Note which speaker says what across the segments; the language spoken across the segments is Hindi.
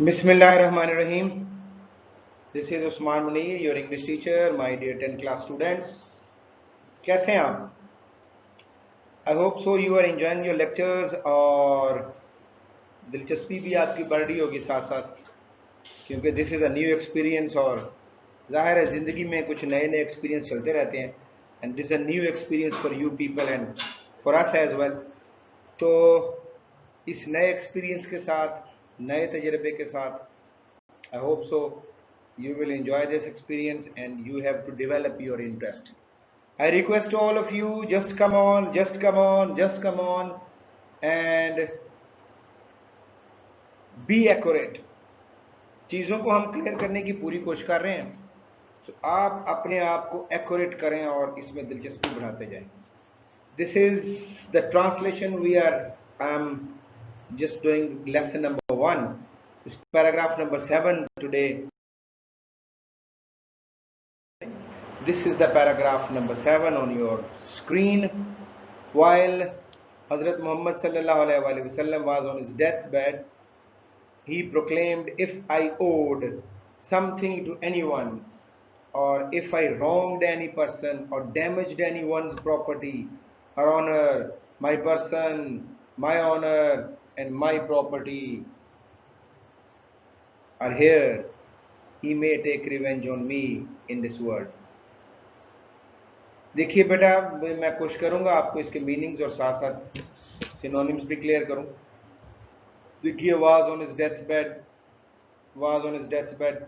Speaker 1: Bismillahirrahmanirrahim. This is Usman Munir, your English teacher, my dear 10th class students. कैसे हैं आप? I hope so you are enjoying your lectures और दिलचस्पी भी आपकी बढ़ रही होगी साथ साथ, क्योंकि this is a new experience और ज़ाहिर है ज़िंदगी में कुछ नए नए एक्सपीरियंस चलते रहते हैं and this a new experience for you people and for us as well. तो इस नए एक्सपीरियंस के साथ, नए तजर्बे के साथ, I hope so you will enjoy this experience and you have to develop your interest. I request all of you, just come on, just come on, just come on and be accurate. चीज़ों को हम क्लियर करने की पूरी कोशिश कर रहे हैं, तो आप अपने आप को एक्यूरेट करें और इसमें दिलचस्पी बढ़ाते जाएं. This is the translation we are just doing lesson number 1. This paragraph number 7 today. This is the paragraph number 7 on your screen. While Hazrat Muhammad sallallahu alaihi wasallam was on his deathbed, he proclaimed, if I owed something to anyone, or if I wronged any person or damaged anyone's property or honor, my person, my honor and my property are here, he may take revenge on me in this world. देखिए बेटा, मैं कोशिश करूंगा आपको इसके मीनिंग्स और साथ साथ सिनोनिम्स भी क्लियर करूं. देखिए, was on his death bed, was on his death bed.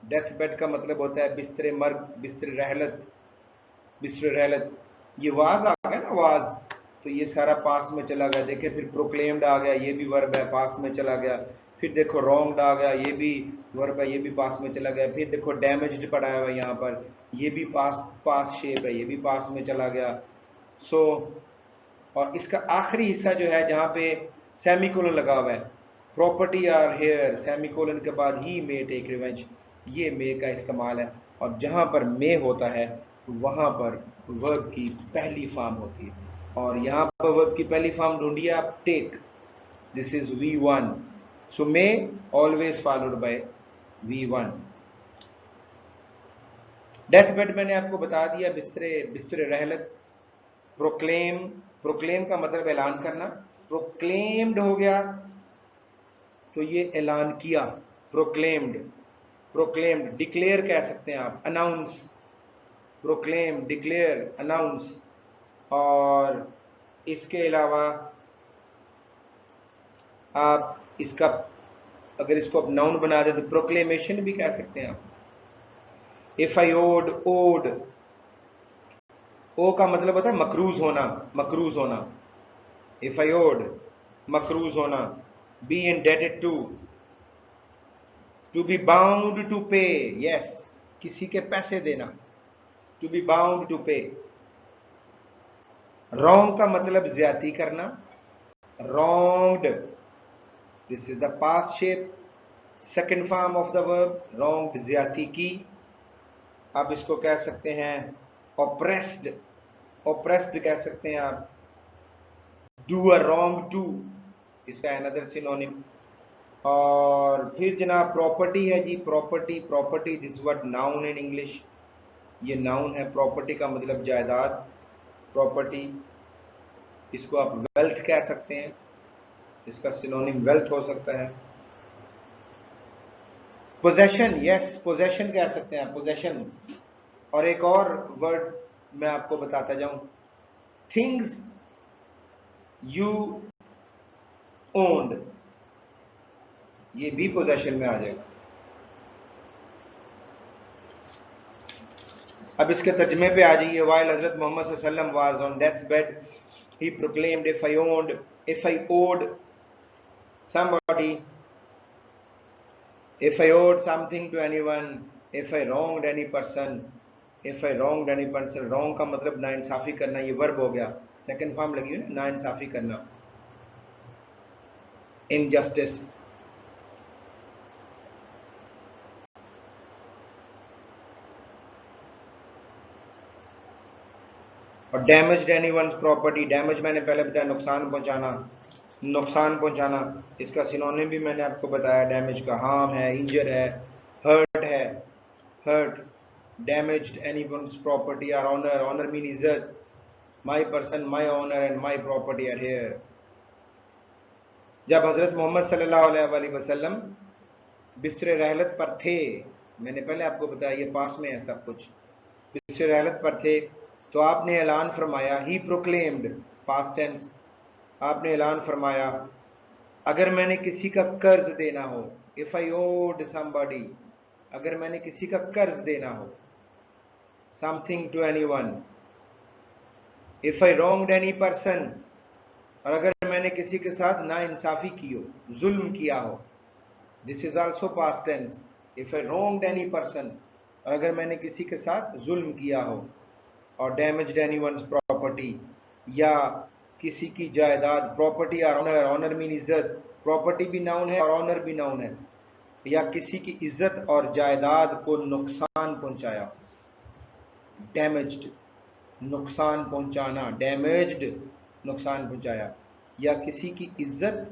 Speaker 1: Death bed का मतलब होता है बिस्तर मर्ग, बिस्तर रहलत, बिस्तर रहलत. ये वाज आ गया ना, वाज, तो ये सारा पास में चला गया. देखिए फिर प्रोक्लेम्ड आ गया, ये भी वर्ब है, पास में चला गया. फिर देखो रॉन्ग्ड आ गया, ये भी वर्ब है, ये भी पास में चला गया. फिर देखो डैमेज्ड पड़ा हुआ है यहाँ पर, ये भी पास शेप है, ये भी पास में चला गया. सो और इसका आखिरी हिस्सा जो है जहाँ पे सेमीकोलन लगा हुआ है, प्रॉपर्टी आर हेयर, सेमीकोलन के बाद ही मे टेक रिवेंज, ये मे का इस्तेमाल है. और जहाँ पर मे होता है वहाँ पर वर्ब की पहली फॉर्म होती है, और यहाँ पर वर्ब की पहली फॉर्म ढूंढिए आप, take. This is V1, so may always followed by V1. Death bed मैंने आपको बता दिया, बिस्तर रहलत. प्रोक्लेम, प्रोक्लेम का मतलब ऐलान करना. प्रोक्लेम्ड हो गया तो ये ऐलान किया, प्रोक्लेम्ड. प्रोक्लेम्ड, डिक्लेयर कह सकते हैं आप, अनाउंस. Proclaim, declare, announce. और इसके अलावा आप इसका, अगर इसको आप नाउन बना दे तो प्रोक्लेमेशन भी कह सकते हैं आप. इफ आई ओड, ओड, ओ का मतलब होता है मकरूज होना, मकरूज होना. इफ आई ओड, मकरूज होना. Be indebted to be bound to pay, yes, किसी के पैसे देना, to be bound to pay. Wrong का मतलब ज्यादती करना, wronged, this is the past shape, second form of the verb, wronged, ज्यादती की. आप इसको कह सकते हैं oppressed, oppressed कह सकते हैं आप. do a wrong to, इसका अनदर सिनोनिम. और फिर जनाब प्रॉपर्टी है जी, property, property this word noun in English, ये नाउन है. प्रॉपर्टी का मतलब जायदाद, प्रॉपर्टी. इसको आप वेल्थ कह सकते हैं, इसका सिनोनिम वेल्थ हो सकता है. पोजेशन, यस, पोजेशन कह सकते हैं, पोजेशन. और एक और वर्ड मैं आपको बताता जाऊं, थिंग्स यू ओन्ड, ये भी पोजेशन में आ जाएगा. अब इसके तर्जमे पे आ जाइए. वाइल हजरत मोहम्मद सल्लल्लाहु अलैहि वसल्लम was on deaths bed, he proclaimed, if I owed somebody, if I owed something to anyone, if I wronged any person, if I wronged any person. wrong का मतलब नाइंसाफी करना, ये वर्ब हो गया, सेकंड फॉर्म लगी है ना, नाइंसाफी करना, इनजस्टिस. और डैमेज्ड एनीवन्स प्रॉपर्टी, डैमेज मैंने पहले बताया नुकसान पहुंचाना. नुकसान पहुंचाना, इसका सिनोनिम भी मैंने आपको बताया, डैमेज का, हार्म है, इंजर है, हर्ट है, हर्ट, डैमेज्ड एनीवन्स प्रॉपर्टी और ऑनर, ऑनर मीन इज्जत, my person, my honour and my property are here. जब हजरत मोहम्मद सल्लल्लाहु अलैहि वसल्लम बिस्र रहलत पर थे, मैंने पहले आपको बताया ये पास में है सब कुछ, बिस्र रहलत पर थे तो आपने ऐलान फरमाया, ही प्रोक्लेम्ड, पास्ट टेंस, आपने ऐलान फरमाया, अगर मैंने किसी का कर्ज देना हो, इफ आई ओड समबडी, अगर मैंने किसी का कर्ज देना हो, something to anyone, if I wronged any person, और अगर मैंने किसी के साथ नाइंसाफी की हो, जुल्म किया हो, this is also past tense, if I wronged any person, और अगर मैंने किसी के साथ जुल्म किया हो, और डैमेज्ड एनीवन्स प्रॉपर्टी, या किसी की जायदाद, प्रॉपर्टी और ऑनर, ऑनर मीन इज्जत, प्रॉपर्टी भी नाउन है और ऑनर भी नाउन है, या किसी की इज्जत और जायदाद को नुकसान पहुंचाया, डैमेज्ड, नुकसान पहुंचाना, डैमेज्ड, नुकसान पहुंचाया, या किसी की इज्जत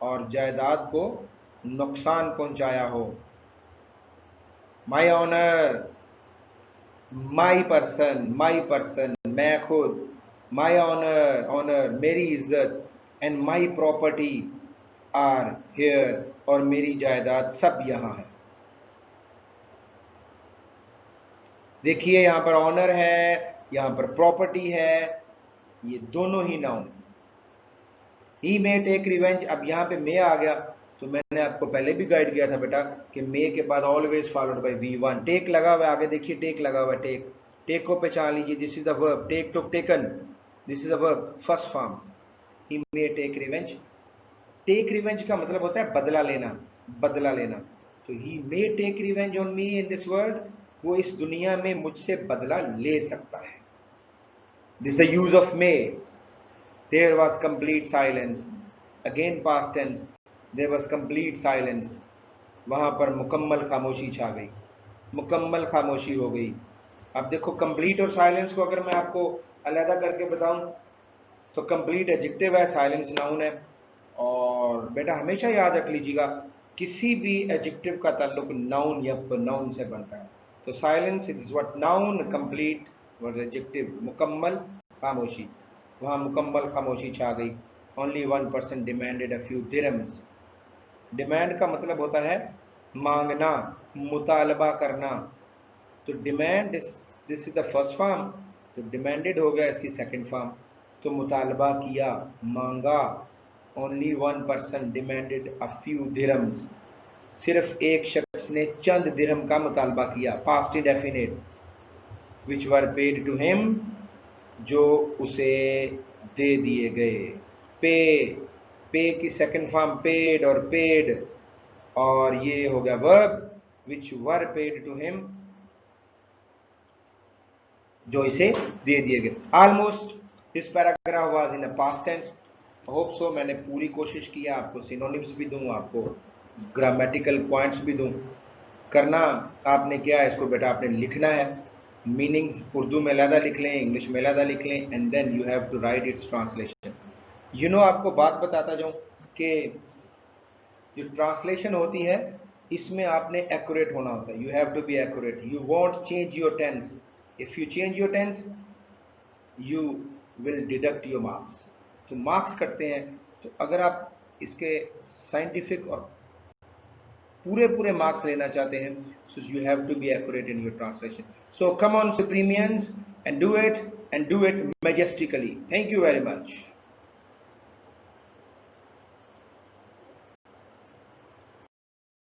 Speaker 1: और जायदाद को नुकसान पहुंचाया हो, माई ऑनर, माई पर्सन, मैं खुद, माई ऑनर, ऑनर, मेरी इज्जत, and my property are here, और मेरी जायदाद सब यहां है। देखिए यहां पर ऑनर है, यहां पर प्रॉपर्टी है, ये दोनों ही नाउन। ही मे टेक रिवेंज, अब यहां पे मे आ गया तो मैंने आपको पहले भी गाइड किया था बेटा कि मे के बाद always followed by V1, take लगा हुआ है, आगे देखिए टेक लगा हुआ है, टेक, टेक को पहचान लीजिए, this is the verb, take took taken, this is the verb, first form, he may take revenge. Take revenge का मतलब होता है बदला लेना, बदला लेना, तो he may take revenge on me in this world, वो इस दुनिया में मुझसे बदला ले सकता है, this the use of may. There was complete silence. Again past tense. There was complete silence. वहां पर मुकम्मल खामोशी छा गई, मुकम्मल खामोशी हो गई। अब देखो कंप्लीट और साइलेंस को अगर मैं आपको अलग करके बताऊं तो कंप्लीट एडजेक्टिव है, साइलेंस नाउन है, और बेटा हमेशा याद रख लीजिएगा किसी भी एडजेक्टिव का ताल्लुक नाउन या प्रोनाउन से बनता है, तो silence is what, noun, complete और एडजेक्टिव, मुकम्मल खामोशी, वहां मुकम्मल खामोशी छा गई। Only 1% demanded a few dirhams. Demand का मतलब होता है मांगना, मुतालबा करना, तो demand, this is the first form, तो डिमांडेड हो गया इसकी सेकंड फॉर्म, तो मुतालबा किया, मांगा, only 1% demanded a few dirhams, सिर्फ एक शख्स ने चंद दिरहम का मुतालबा किया, past indefinite, which were paid to him, जो उसे दे दिए गए, पे, पे की सेकंड फॉर्म पेड और पेड, और ये हो गया verb, which were paid to him, जो इसे दे दिए गए। Almost this paragraph was in a past tense. Hope so मैंने पूरी कोशिश की है आपको सिनोनिम्स भी दूं, आपको ग्रामेटिकल पॉइंट्स भी दूं। करना आपने क्या है, इसको बेटा आपने लिखना है, मीनिंग्स उर्दू में अलहदा लिख लें, इंग्लिश में अलहदा लिख लें, and then you have to write its translation. You know आपको बात बताता जाऊं कि जो ट्रांसलेशन होती है इसमें आपने एक्यूरेट होना होता है, you have to be accurate, you want change your tense, if you change your tense you will deduct your marks, तो मार्क्स कटते हैं। तो अगर आप इसके साइंटिफिक और पूरे पूरे मार्क्स लेना चाहते हैं, so you have to be accurate in your translation. So come on Supremians and do it majestically. Thank you very much.